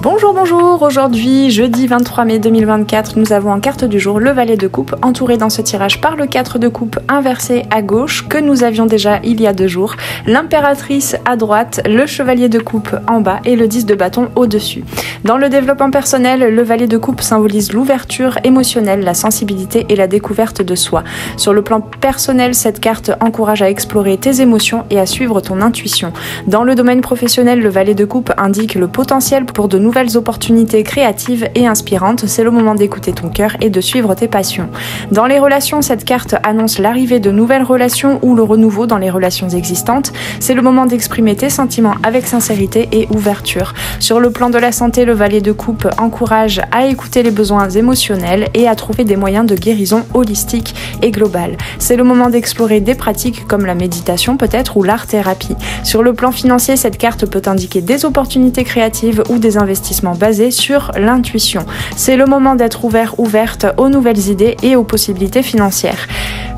Bonjour, bonjour, aujourd'hui jeudi 23 mai 2024, nous avons en carte du jour le valet de coupe entouré dans ce tirage par le 4 de coupe inversé à gauche que nous avions déjà il y a 2 jours, l'impératrice à droite, le chevalier de coupe en bas et le 10 de bâton au-dessus. Dans le développement personnel, le valet de coupe symbolise l'ouverture émotionnelle, la sensibilité et la découverte de soi. Sur le plan personnel, cette carte encourage à explorer tes émotions et à suivre ton intuition. Dans le domaine professionnel, le valet de coupe indique le potentiel pour de nouvelles opportunités créatives et inspirantes. C'est le moment d'écouter ton cœur et de suivre tes passions. Dans les relations, cette carte annonce l'arrivée de nouvelles relations ou le renouveau dans les relations existantes. C'est le moment d'exprimer tes sentiments avec sincérité et ouverture. Sur le plan de la santé, le valet de coupe encourage à écouter les besoins émotionnels et à trouver des moyens de guérison holistique et globale. C'est le moment d'explorer des pratiques comme la méditation peut-être ou l'art-thérapie. Sur le plan financier, cette carte peut indiquer des opportunités créatives ou des investissements basés sur l'intuition. C'est le moment d'être ouverte aux nouvelles idées et aux possibilités financières.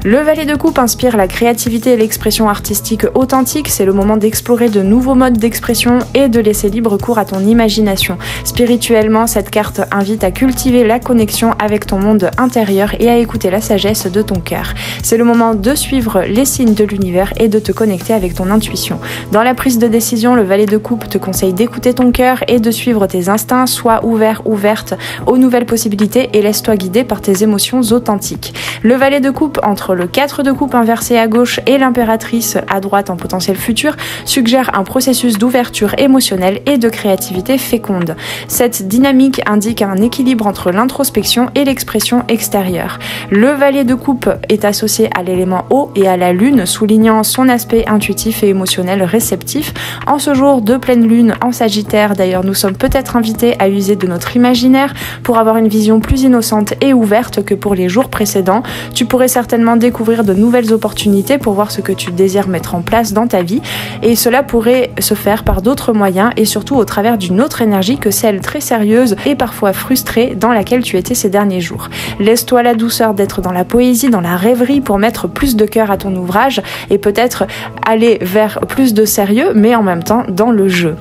Le valet de coupe inspire la créativité et l'expression artistique authentique. C'est le moment d'explorer de nouveaux modes d'expression et de laisser libre cours à ton imagination. Spirituellement, cette carte invite à cultiver la connexion avec ton monde intérieur et à écouter la sagesse de ton cœur. C'est le moment de suivre les signes de l'univers et de te connecter avec ton intuition. Dans la prise de décision, le valet de coupe te conseille d'écouter ton cœur et de suivre tes instincts. Sois ouverte aux nouvelles possibilités et laisse-toi guider par tes émotions authentiques. Le valet de coupe entre le 4 de coupe inversé à gauche et l'impératrice à droite en potentiel futur suggère un processus d'ouverture émotionnelle et de créativité féconde. Cette dynamique indique un équilibre entre l'introspection et l'expression extérieure. Le valet de coupe est associé à l'élément eau et à la lune, soulignant son aspect intuitif et émotionnel réceptif. En ce jour de pleine lune en Sagittaire, d'ailleurs, nous sommes peut-être invités à user de notre imaginaire pour avoir une vision plus innocente et ouverte que pour les jours précédents. Tu pourrais certainement découvrir de nouvelles opportunités pour voir ce que tu désires mettre en place dans ta vie, et cela pourrait se faire par d'autres moyens et surtout au travers d'une autre énergie que celle très sérieuse et parfois frustrée dans laquelle tu étais ces derniers jours. Laisse-toi la douceur d'être dans la poésie, dans la rêverie pour mettre plus de cœur à ton ouvrage et peut-être aller vers plus de sérieux mais en même temps dans le jeu.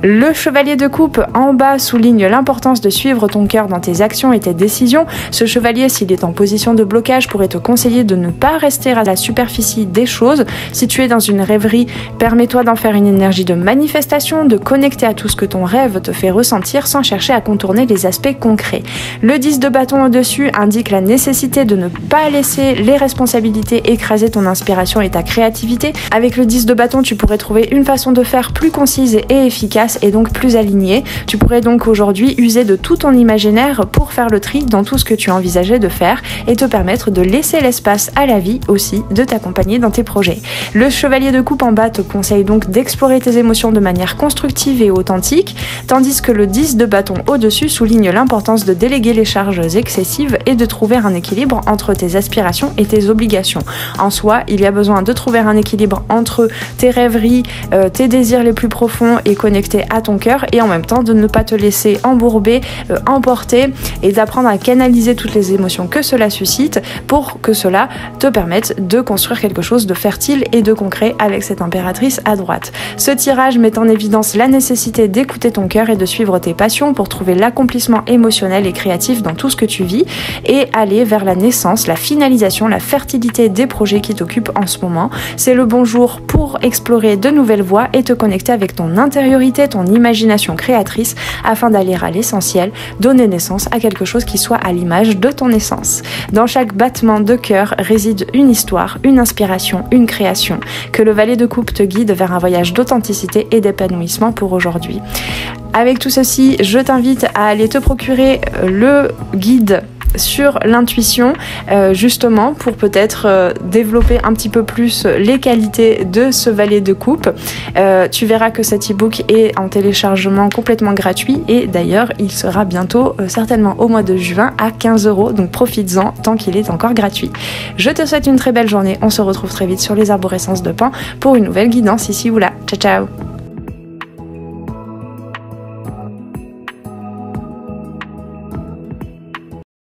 Le chevalier de coupe en bas souligne l'importance de suivre ton cœur dans tes actions et tes décisions. Ce chevalier, s'il est en position de blocage, pourrait te conseiller de ne pas rester à la superficie des choses. Si tu es dans une rêverie, permets-toi d'en faire une énergie de manifestation, de connecter à tout ce que ton rêve te fait ressentir sans chercher à contourner les aspects concrets. Le 10 de bâton au-dessus indique la nécessité de ne pas laisser les responsabilités écraser ton inspiration et ta créativité. Avec le 10 de bâton, tu pourrais trouver une façon de faire plus concise et efficace et donc plus alignée. Tu pourrais donc aujourd'hui user de tout ton imaginaire pour faire le tri dans tout ce que tu envisageais de faire et te permettre de laisser l'espace à la vie aussi de t'accompagner dans tes projets. Le chevalier de coupe en bas te conseille donc d'explorer tes émotions de manière constructive et authentique, tandis que le 10 de bâton au-dessus souligne l'importance de déléguer les charges excessives et de trouver un équilibre entre tes aspirations et tes obligations. En soi, il y a besoin de trouver un équilibre entre tes rêveries, tes désirs les plus profonds et connectés à ton cœur, et en même temps de ne pas te laisser embourber, emporter, et d'apprendre à canaliser toutes les émotions que cela suscite pour que cela te permette de construire quelque chose de fertile et de concret avec cette impératrice à droite. Ce tirage met en évidence la nécessité d'écouter ton cœur et de suivre tes passions pour trouver l'accomplissement émotionnel et créatif dans tout ce que tu vis et aller vers la naissance, la finalisation, la fertilité des projets qui t'occupent en ce moment. C'est le bon jour pour explorer de nouvelles voies et te connecter avec ton intériorité, ton imagination créatrice afin d'aller à l'essentiel, donner naissance à quelque chose qui soit à l'image de ton essence. Dans chaque battement de cœur réside une histoire, une inspiration, une création. Que le valet de coupe te guide vers un voyage d'authenticité et d'épanouissement pour aujourd'hui. Avec tout ceci, je t'invite à aller te procurer le guide sur l'intuition, justement pour peut-être développer un petit peu plus les qualités de ce valet de coupe. Tu verras que cet e-book est en téléchargement complètement gratuit et d'ailleurs il sera bientôt, certainement au mois de juin, à 15 €, donc profites-en tant qu'il est encore gratuit. Je te souhaite une très belle journée, on se retrouve très vite sur les arborescences de Pan pour une nouvelle guidance ici ou là. Ciao ciao.